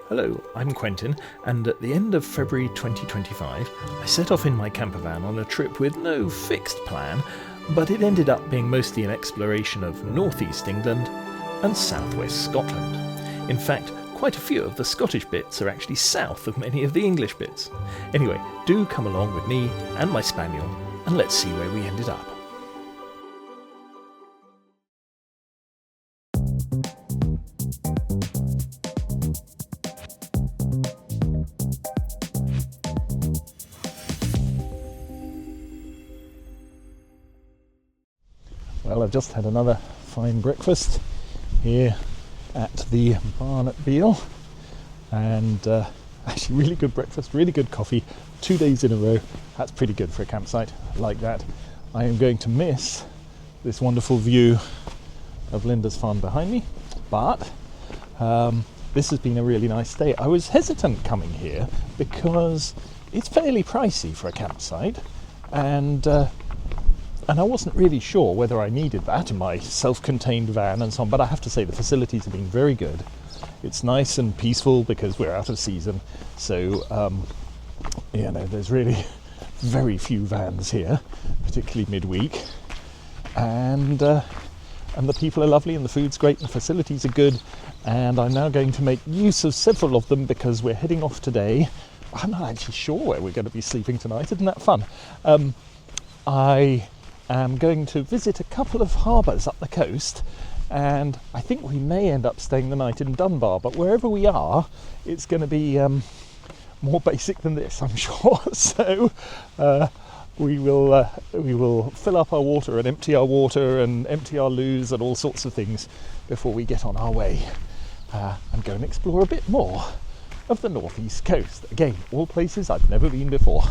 Hello, I'm Quentin, and at the end of February 2025, I set off in my campervan on a trip with no fixed plan, but it ended up being mostly an exploration of northeast England and southwest Scotland. In fact, quite a few of the Scottish bits are actually south of many of the English bits. Anyway, do come along with me and my spaniel, and let's see where we ended up. Well, I've just had another fine breakfast here at the barn at Beale, and actually really good breakfast, really good coffee, 2 days in a row. That's pretty good for a campsite like that. I am going to miss this wonderful view of Linda's farm behind me, but this has been a really nice day. I was hesitant coming here because it's fairly pricey for a campsite, and I wasn't really sure whether I needed that in my self-contained van and so on, but I have to say the facilities have been very good. It's nice and peaceful because we're out of season, so there's really very few vans here, particularly midweek, and the people are lovely and the food's great and the facilities are good, and I'm now going to make use of several of them because we're heading off today. I'm not actually sure where we're going to be sleeping tonight. Isn't that fun? I am going to visit a couple of harbours up the coast, and I think we may end up staying the night in Dunbar, but wherever we are, it's going to be more basic than this, I'm sure. So we will fill up our water and empty our loos and all sorts of things before we get on our way and go and explore a bit more of the northeast coast. Again, all places I've never been before.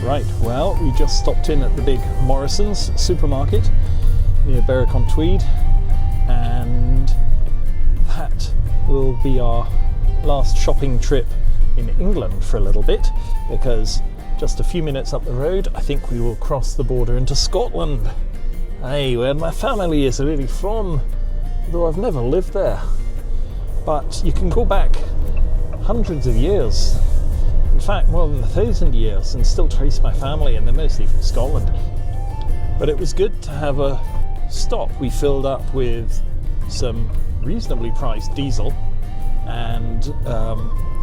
Right, well, we just stopped in at the big Morrison's supermarket near Berwick-on-Tweed, and that will be our last shopping trip in England for a little bit, because just a few minutes up the road I think we will cross the border into Scotland. Hey, where my family is really from, though I've never lived there. But you can go back hundreds of years, in fact more than 1,000 years, and still trace my family, and they're mostly from Scotland. But it was good to have a stop. We filled up with some reasonably priced diesel, and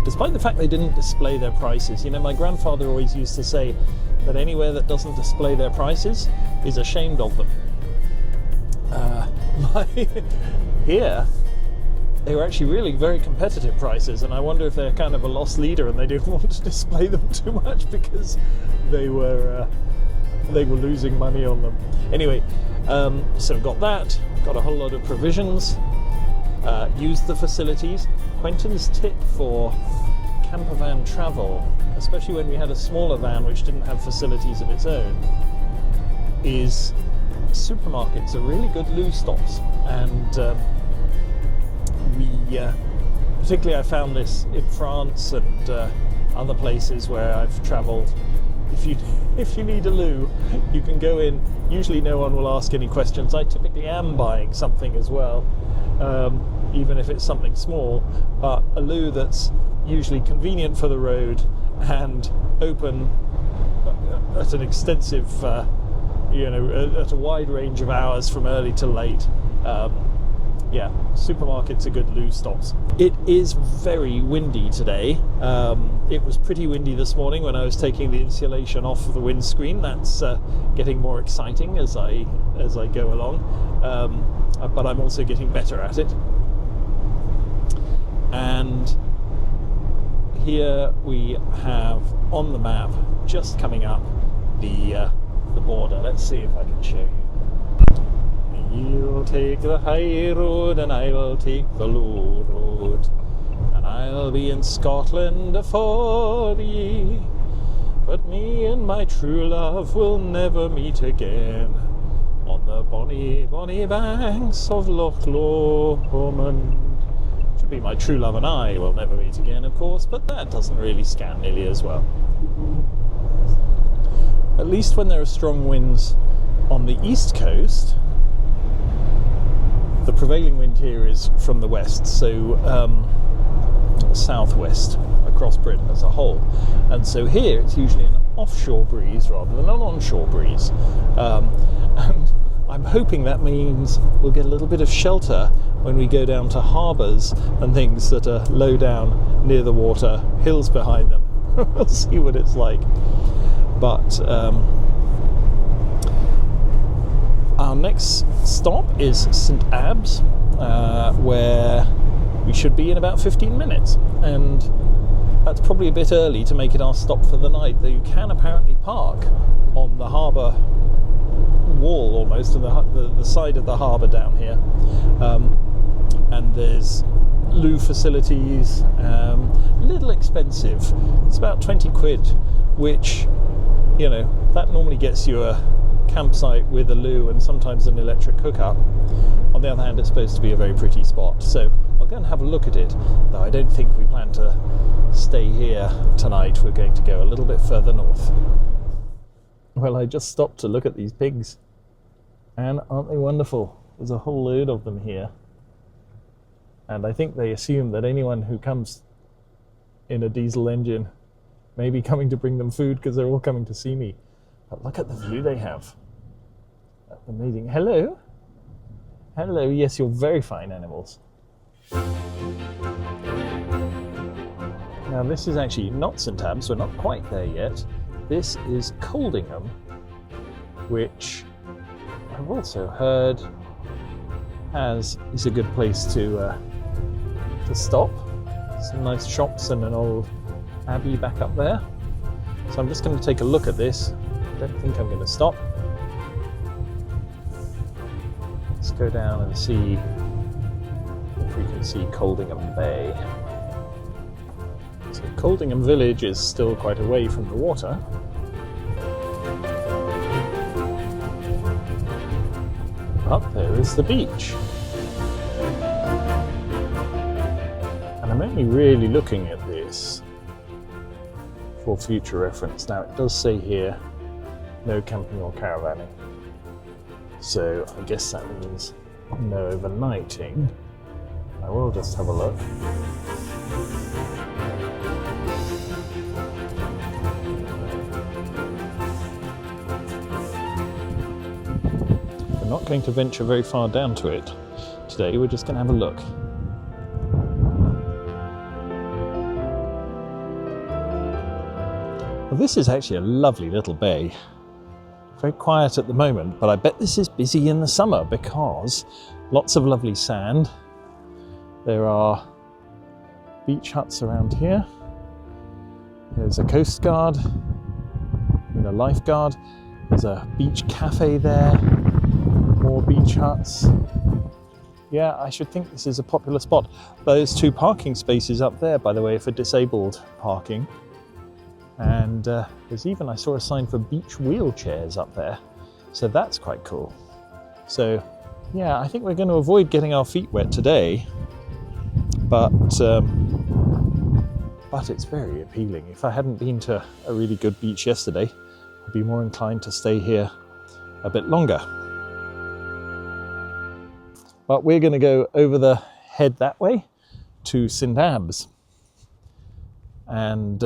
despite the fact they didn't display their prices, my grandfather always used to say that anywhere that doesn't display their prices is ashamed of them. Here they were actually really very competitive prices, and I wonder if they're kind of a lost leader and they didn't want to display them too much because they were losing money on them. Anyway, so got that, got a whole lot of provisions, used the facilities. Quentin's tip for campervan travel, especially when we had a smaller van which didn't have facilities of its own, is supermarkets are really good loo stops, and particularly I found this in France and other places where I've travelled. If you need a loo, you can go in. Usually no one will ask any questions. I typically am buying something as well, even if it's something small, but a loo that's usually convenient for the road and open at an extensive, at a wide range of hours from early to late. Yeah, supermarkets are good loo stops. It is very windy today. It was pretty windy this morning when I was taking the insulation off of the windscreen. That's getting more exciting as I go along, but I'm also getting better at it. And here we have on the map, just coming up, the border. Let's see if I can show you. You'll take the high road and I will take the low road, and I'll be in Scotland afore ye, but me and my true love will never meet again on the bonny, bonny banks of Loch Lomond. Should Be my true love and I will never meet again, of course, but that doesn't really scan nearly as well. At least when there are strong winds on the east coast, the prevailing wind here is from the west, so southwest across Britain as a whole. And so here it's usually an offshore breeze rather than an onshore breeze. And I'm hoping that means we'll get a little bit of shelter when we go down to harbours and things that are low down near the water, hills behind them. We'll see what it's like. But our next stop is St Abbs, where we should be in about 15 minutes. And that's probably a bit early to make it our stop for the night, though you can apparently park on the harbour wall almost, on the side of the harbour down here. And there's loo facilities, a little expensive. It's about 20 quid, which, you know, that normally gets you a campsite with a loo and sometimes an electric hookup. On the other hand, it's supposed to be a very pretty spot, so I'll go and have a look at it, though I don't think we plan to stay here tonight. We're going to go a little bit further north. Well, I just stopped to look at these pigs, and aren't they wonderful? There's a whole load of them here, and I think they assume that anyone who comes in a diesel engine may be coming to bring them food because they're all coming to see me. But look at the view they have. That's amazing. Hello. Hello. Yes, you're very fine animals. Now this is actually not St Abbs, we're not quite there yet. This is Coldingham, which I've also heard is a good place to stop. Some nice shops and an old abbey back up there. So I'm just going to take a look at this. I don't think I'm going to stop. Let's go down and see if we can see Coldingham Bay. So Coldingham village is still quite away from the water. Up there is the beach. And I'm only really looking at this for future reference. Now it does say here, no camping or caravanning. So I guess that means no overnighting. I will just have a look. We're not going to venture very far down to it today, we're just going to have a look. Well, this is actually a lovely little bay. Very quiet at the moment, but I bet this is busy in the summer because lots of lovely sand. There are beach huts around here. There's a coast guard and a lifeguard. There's a beach cafe there. More beach huts. Yeah, I should think this is a popular spot. Those two parking spaces up there, by the way, for disabled parking. And there's even, I saw a sign for beach wheelchairs up there. So that's quite cool. So yeah, I think we're going to avoid getting our feet wet today. But it's very appealing. If I hadn't been to a really good beach yesterday, I'd be more inclined to stay here a bit longer. But we're going to go over the head that way to St Abbs. And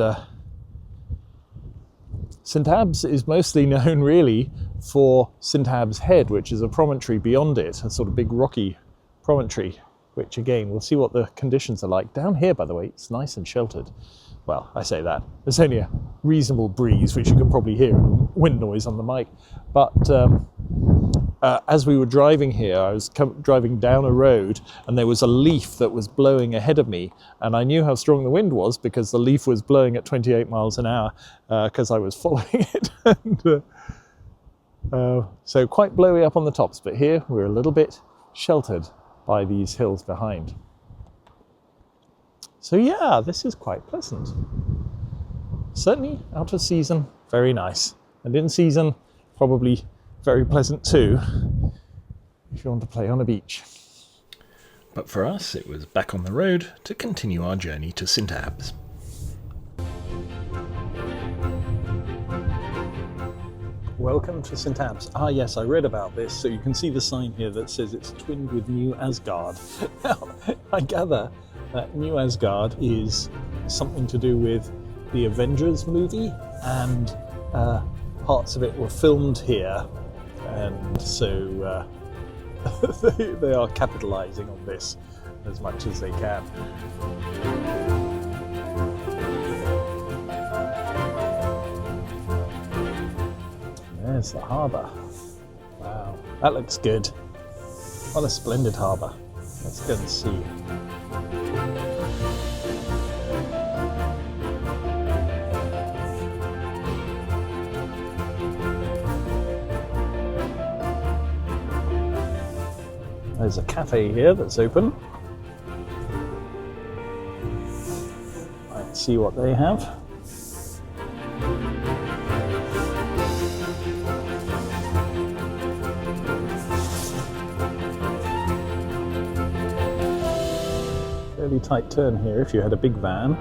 St Abbs is mostly known really for St Abbs Head, which is a promontory beyond it, a sort of big rocky promontory, which again, we'll see what the conditions are like. Down here, by the way, it's nice and sheltered. Well, I say that. There's only a reasonable breeze, which you can probably hear, wind noise on the mic. But as we were driving here, I was driving down a road and there was a leaf that was blowing ahead of me. And I knew how strong the wind was because the leaf was blowing at 28 miles an hour because I was following it. And, so quite blowy up on the tops, but here we're a little bit sheltered by these hills behind. So yeah, this is quite pleasant. Certainly out of season, very nice. And in season, probably very pleasant too, if you want to play on a beach. But for us, it was back on the road to continue our journey to St Abbs. Welcome to St Abbs. Ah yes, I read about this, so you can see the sign here that says it's twinned with New Asgard. Now, I gather that New Asgard is something to do with the Avengers movie, and parts of it were filmed here, and so they are capitalising on this as much as they can. There's the harbour. Wow, that looks good. What a splendid harbour. Let's go and see. There's a cafe here that's open. Let's see what they have. Fairly tight turn here if you had a big van.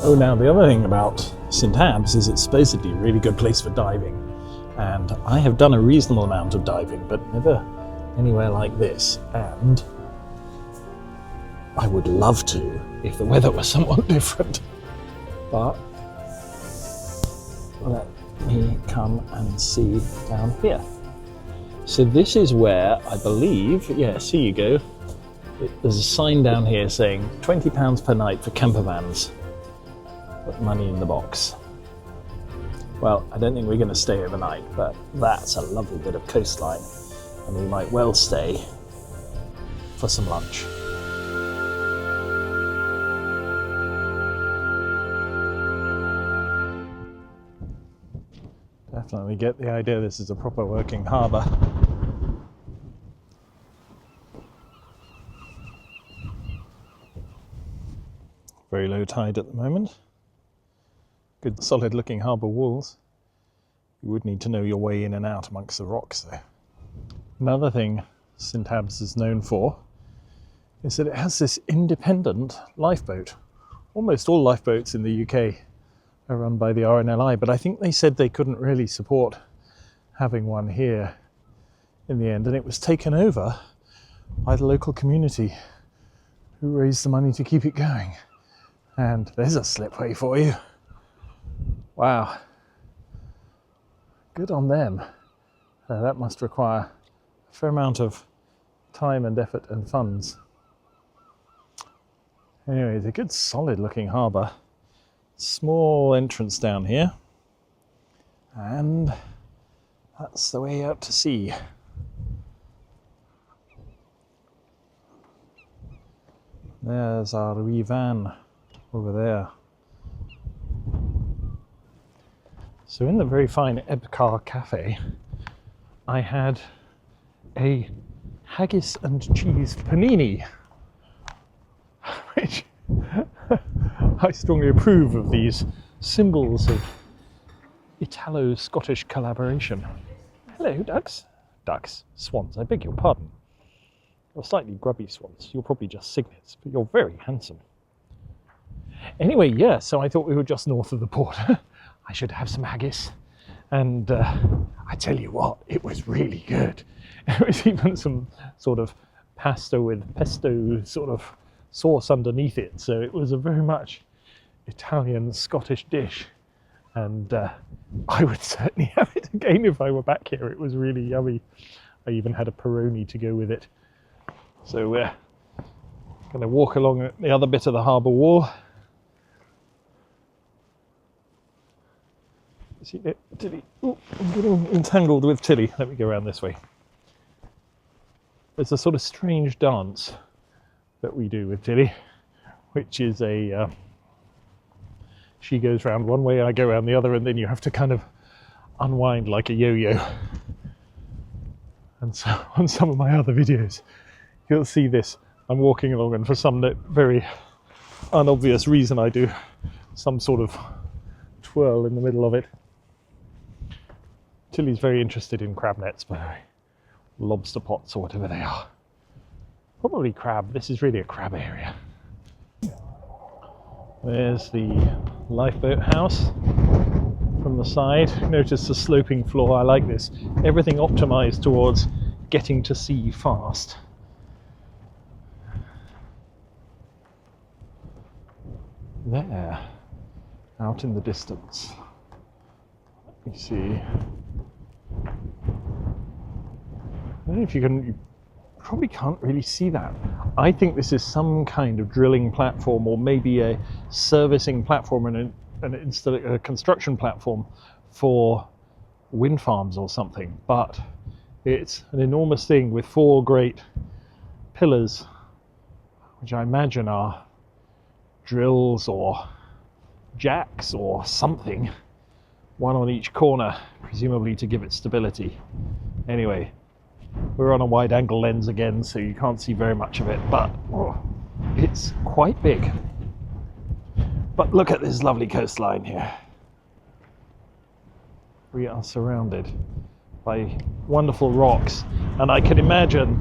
Oh, now the other thing about St Abbs is it's supposedly a really good place for diving, and I have done a reasonable amount of diving, but never anywhere like this, and I would love to if the weather was somewhat different. But let me come and see down here. So this is where I believe, yes, here you go. There's a sign down here saying £20 per night for campervans. Put money in the box. Well, I don't think we're going to stay overnight, but that's a lovely bit of coastline, and we might well stay for some lunch. Definitely get the idea this is a proper working harbour. Very low tide at the moment. Good solid looking harbour walls. You would need to know your way in and out amongst the rocks though. Another thing St Abbs is known for is that it has this independent lifeboat. Almost all lifeboats in the UK are run by the RNLI, but I think they said they couldn't really support having one here in the end, and it was taken over by the local community who raised the money to keep it going. And there's a slipway for you. Wow. Good on them. That must require a fair amount of time and effort and funds. Anyway, it's a good solid looking harbour. Small entrance down here. And that's the way out to sea. There's our wee van over there. So in the very fine Ebcar cafe, I had a haggis and cheese panini, which I strongly approve of these symbols of Italo-Scottish collaboration. Hello, ducks. Ducks, swans, I beg your pardon. You're slightly grubby swans. You're probably just cygnets, but you're very handsome. Anyway, yeah, so I thought we were just north of the port. I should have some haggis. And I tell you what, it was really good. There was even some sort of pasta with pesto sort of sauce underneath it. So it was a very much Italian Scottish dish. And I would certainly have it again if I were back here. It was really yummy. I even had a Peroni to go with it. So we're going to walk along the other bit of the harbour wall. See, Tilly. Ooh, I'm getting entangled with Tilly. Let me go around this way. There's a sort of strange dance that we do with Tilly, which is she goes round one way, I go around the other, and then you have to kind of unwind like a yo-yo. And so on some of my other videos, you'll see this. I'm walking along, and for some very unobvious reason, I do some sort of twirl in the middle of it. Tilly's very interested in crab nets, by the way. Lobster pots or whatever they are. Probably crab. This is really a crab area. There's the lifeboat house from the side. Notice the sloping floor. I like this. Everything optimized towards getting to sea fast. There, out in the distance. Let me see. I don't know if you can, you probably can't really see that. I think this is some kind of drilling platform, or maybe a servicing platform and a construction platform for wind farms or something. But it's an enormous thing with 4 great pillars, which I imagine are drills or jacks or something, one on each corner, presumably to give it stability. Anyway, we're on a wide angle lens again, so you can't see very much of it, but it's quite big. But look at this lovely coastline here. We are surrounded by wonderful rocks, and I can imagine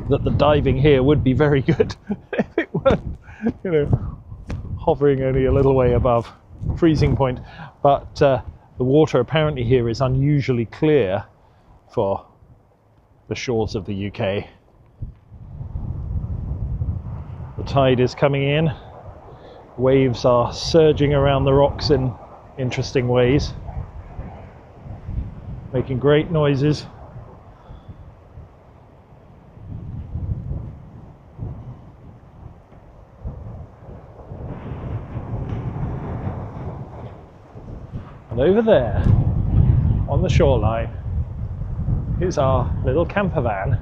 that the diving here would be very good if it weren't, hovering only a little way above freezing point. But the water apparently here is unusually clear for the shores of the UK. The tide is coming in. Waves are surging around the rocks in interesting ways, making great noises. And over there, on the shoreline, is our little camper van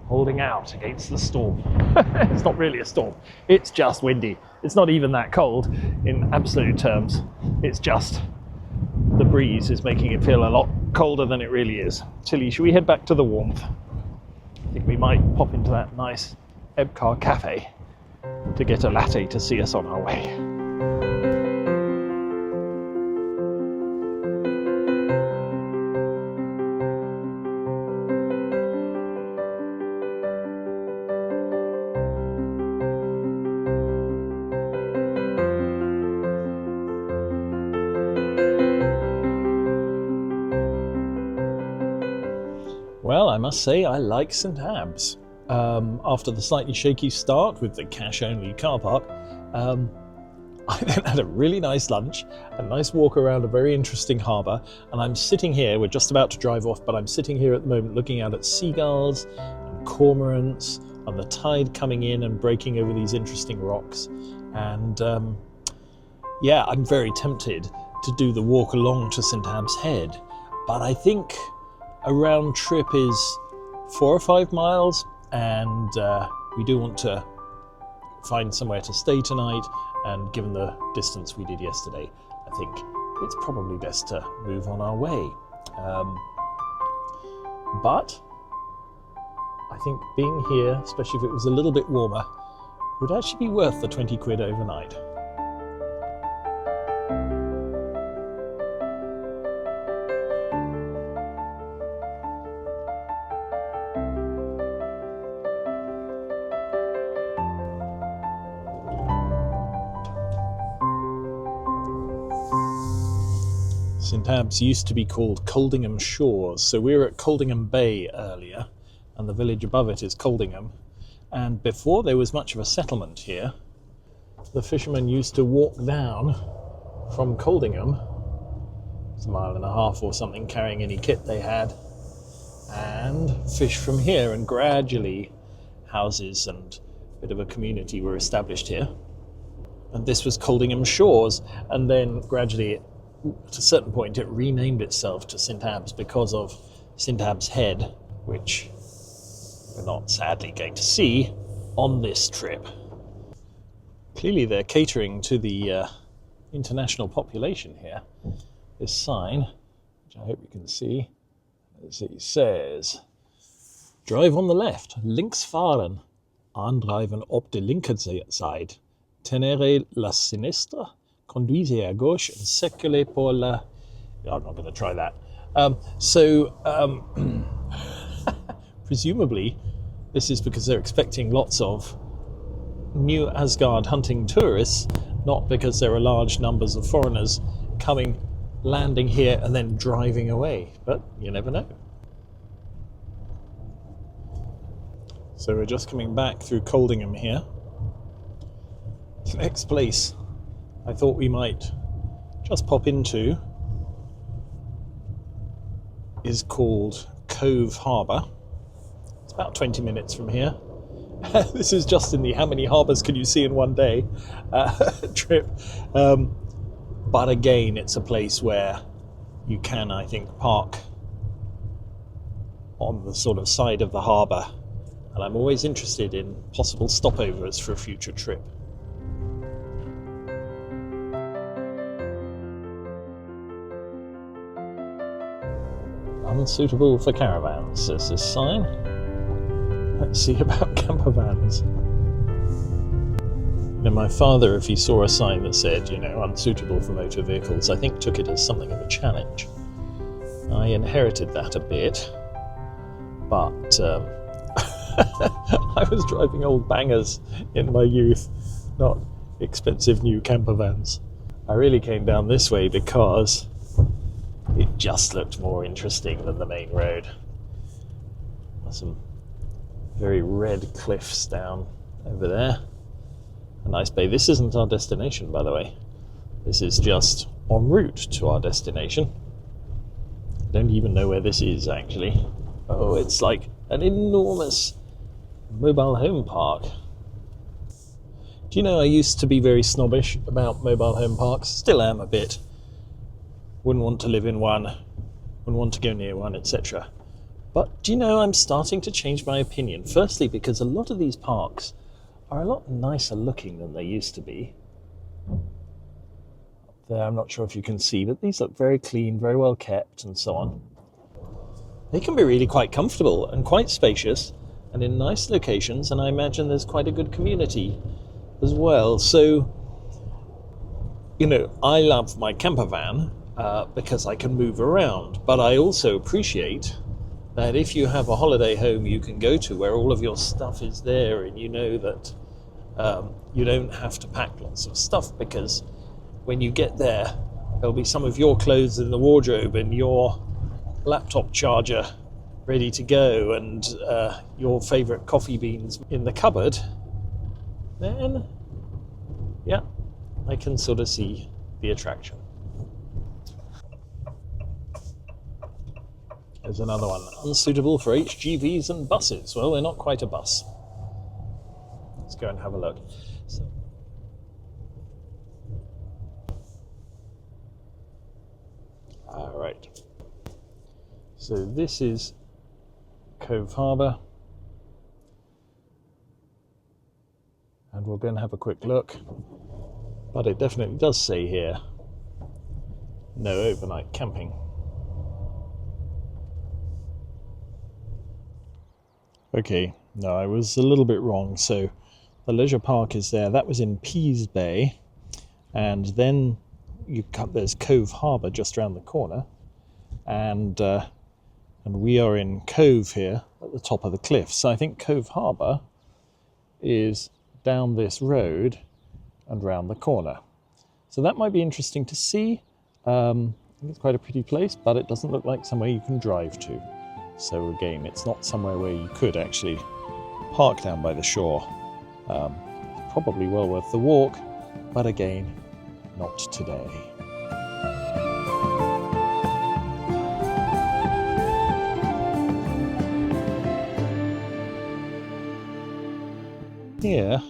holding out against the storm. It's not really a storm, it's just windy. It's not even that cold in absolute terms. It's just the breeze is making it feel a lot colder than it really is. Tilly, should we head back to the warmth? I think we might pop into that nice Ebcar cafe to get a latte to see us on our way. Well, I must say I like St Abbs. After the slightly shaky start with the cash-only car park, I then had a really nice lunch, a nice walk around a very interesting harbour, and I'm sitting here, we're just about to drive off, but I'm sitting here at the moment looking out at seagulls and cormorants and the tide coming in and breaking over these interesting rocks. And yeah, I'm very tempted to do the walk along to St Abbs Head, but I think a round trip is 4 or 5 miles, and we do want to find somewhere to stay tonight, and given the distance we did yesterday, I think it's probably best to move on our way. But I think being here, especially if it was a little bit warmer, would actually be worth the 20 quid overnight. St Abbs used to be called Coldingham Shores, so we were at Coldingham Bay earlier, and the village above it is Coldingham. And before there was much of a settlement here, the fishermen used to walk down from Coldingham, it's 1.5 miles or something, carrying any kit they had, and fish from here, and gradually houses and a bit of a community were established here. And this was Coldingham Shores, and then gradually at a certain point it renamed itself to St Abbs because of St Abbs Head, which we're not sadly going to see on this trip. Clearly they're catering to the international population here. This sign, which I hope you can see, as it says, drive on the left, links fahren, aandrijven op de linkerzijde, tenere la sinistra, conduise à gauche, and circuler pour la... I'm not going to try that. Presumably, this is because they're expecting lots of New Asgard hunting tourists, not because there are large numbers of foreigners coming, landing here, and then driving away. But you never know. So we're just coming back through Coldingham here. The next place I thought we might just pop into is called Cove Harbour. It's about 20 minutes from here. This is just in the how many harbours can you see in one day trip. But again, it's a place where you can, I think, park on the sort of side of the harbour. And I'm always interested in possible stopovers for a future trip. Unsuitable for caravans, says this sign. Let's see about campervans. Now, my father, if he saw a sign that said, unsuitable for motor vehicles, I think took it as something of a challenge. I inherited that a bit, but I was driving old bangers in my youth, not expensive new campervans. I really came down this way because it just looked more interesting than the main road. There's some very red cliffs down over there. A nice bay. This isn't our destination, by the way. This is just en route to our destination. I don't even know where this is, actually. Oh, it's like an enormous mobile home park. Do you know, I used to be very snobbish about mobile home parks. Still am a bit. Wouldn't want to live in one, wouldn't want to go near one, etc. But do you know, I'm starting to change my opinion. Firstly, because a lot of these parks are a lot nicer looking than they used to be. Up there, I'm not sure if you can see, but these look very clean, very well kept, and so on. They can be really quite comfortable and quite spacious and in nice locations, and I imagine there's quite a good community as well. So, I love my campervan because I can move around, but I also appreciate that if you have a holiday home you can go to where all of your stuff is there, and you know that you don't have to pack lots of stuff, because when you get there there'll be some of your clothes in the wardrobe and your laptop charger ready to go and your favourite coffee beans in the cupboard. Then, yeah, I can sort of see the attraction. There's another one. Unsuitable for HGVs and buses. Well, they're not quite a bus. Let's go and have a look. All right. So this is Cove Harbour. And we'll go and have a quick look. But it definitely does say here, no overnight camping. Okay, no, I was a little bit wrong. So the leisure park is there. That was in Pease Bay. And then there's Cove Harbour just around the corner. And we are in Cove here at the top of the cliff. So I think Cove Harbour is down this road and round the corner. So that might be interesting to see. I think it's quite a pretty place, but it doesn't look like somewhere you can drive to. So again, it's not somewhere where you could actually park down by the shore. Probably well worth the walk, but again, not today. Here,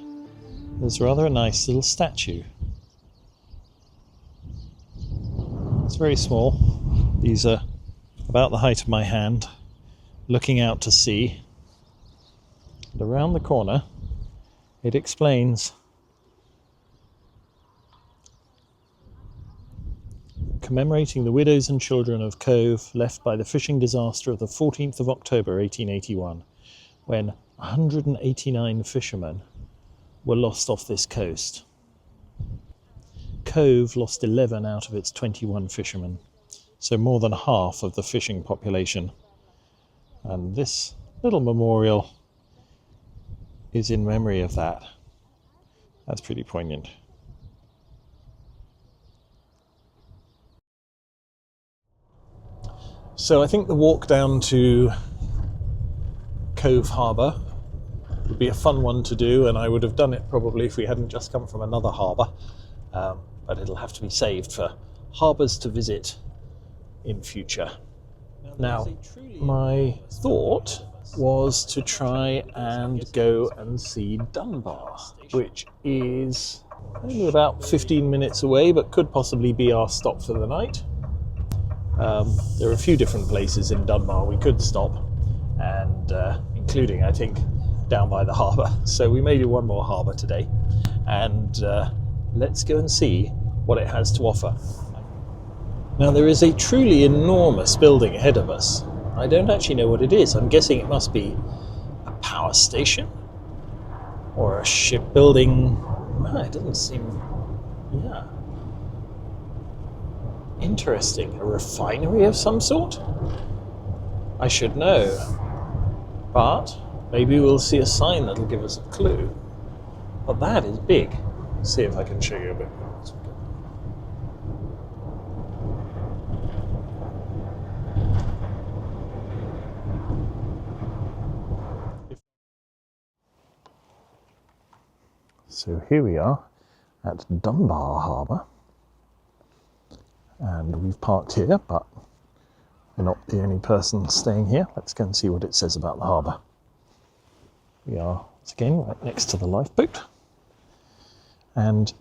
there's rather a nice little statue. It's very small. These are about the height of my hand, looking out to sea. And around the corner, it explains commemorating the widows and children of Cove left by the fishing disaster of the 14th of October 1881, when 189 fishermen were lost off this coast. Cove lost 11 out of its 21 fishermen, so more than half of the fishing population. And this little memorial is in memory of that. That's pretty poignant. So I think the walk down to Cove Harbour would be a fun one to do, and I would have done it probably if we hadn't just come from another harbour, but it'll have to be saved for harbours to visit in future. Now, my thought was to try and go and see Dunbar, which is only about 15 minutes away, but could possibly be our stop for the night. There are a few different places in Dunbar we could stop, and including, I think, down by the harbour. So we may do one more harbour today, and let's go and see what it has to offer. Now, there is a truly enormous building ahead of us. I don't actually know what it is. I'm guessing it must be a power station or a shipbuilding. No, it doesn't seem... yeah. Interesting. A refinery of some sort? I should know. But maybe we'll see a sign that'll give us a clue. But that is big. Let's see if I can show you a bit more. So here we are at Dunbar Harbour, and we've parked here, but we're not the only person staying here. Let's go and see what it says about the harbour. We are, once again, right next to the lifeboat, and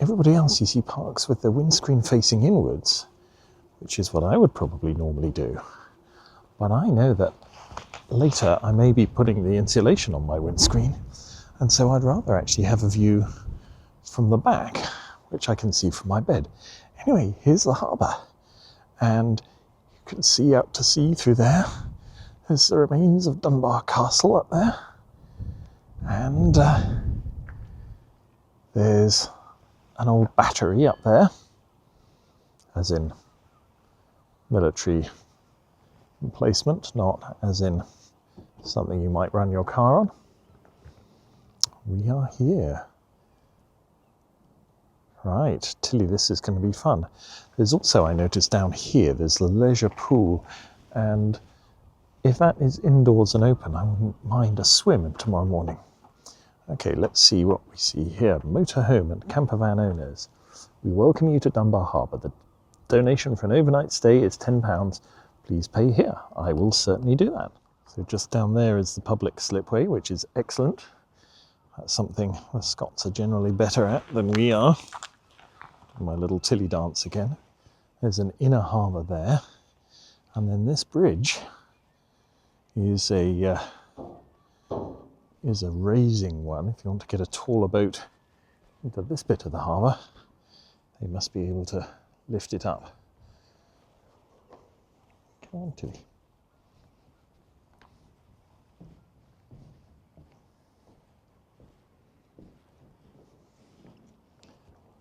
everybody else you see parks with their windscreen facing inwards, which is what I would probably normally do. But I know that later I may be putting the insulation on my windscreen, and so I'd rather actually have a view from the back, which I can see from my bed. Anyway, here's the harbour, and you can see out to sea through there. There's the remains of Dunbar Castle up there, and there's an old battery up there, as in military emplacement, not as in something you might run your car on. We are here. Right, Tilly, this is going to be fun. There's also, I noticed down here, there's the leisure pool, and if that is indoors and open, I wouldn't mind a swim tomorrow morning. Okay, let's see what we see here. Motorhome and campervan owners. We welcome you to Dunbar Harbour. The donation for an overnight stay is £10. Please pay here. I will certainly do that. So just down there is the public slipway, which is excellent. That's something the Scots are generally better at than we are. My little Tilly dance again. There's an inner harbour there, and then this bridge is a raising one. If you want to get a taller boat into this bit of the harbour, they must be able to lift it up. Come on, Tilly.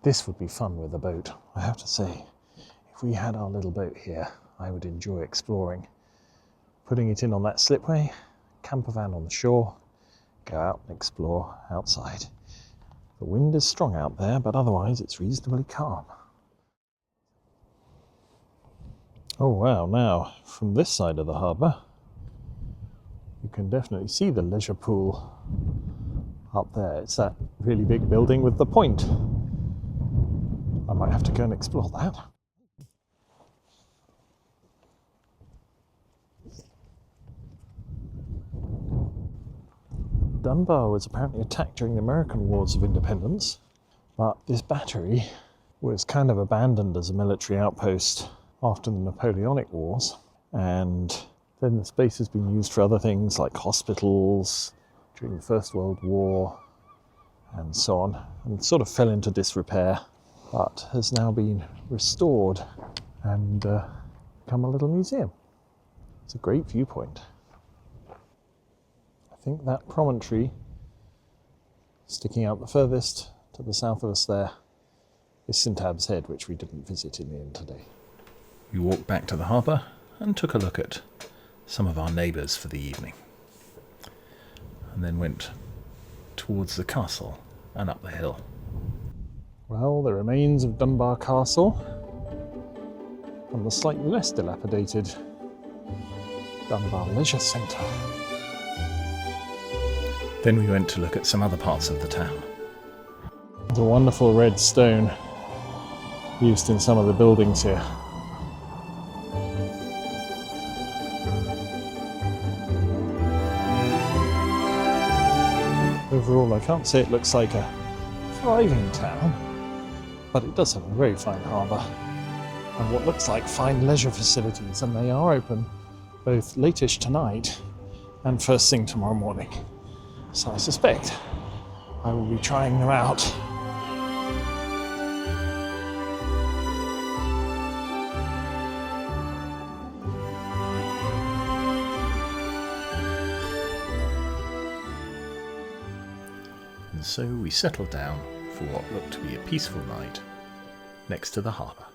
This would be fun with a boat, I have to say. If we had our little boat here, I would enjoy exploring. Putting it in on that slipway, campervan on the shore, go out and explore outside. The wind is strong out there, but otherwise it's reasonably calm. Oh wow, now from this side of the harbour, you can definitely see the leisure pool up there. It's that really big building with the point. I might have to go and explore that. Dunbar was apparently attacked during the American Wars of Independence, but this battery was kind of abandoned as a military outpost after the Napoleonic Wars, and then the space has been used for other things like hospitals during the First World War and so on, and sort of fell into disrepair, but has now been restored and become a little museum. It's a great viewpoint. I think that promontory sticking out the furthest to the south of us there is St Abbs Head, which we didn't visit in the end today. We walked back to the harbour and took a look at some of our neighbours for the evening, and then went towards the castle and up the hill. Well, the remains of Dunbar Castle and the slightly less dilapidated Dunbar Leisure Centre. Then we went to look at some other parts of the town. The wonderful red stone used in some of the buildings here. Overall, I can't say it looks like a thriving town, but it does have a very fine harbour and what looks like fine leisure facilities, and they are open both latish tonight and first thing tomorrow morning. So I suspect I will be trying them out. And so we settled down for what looked to be a peaceful night next to the harbour.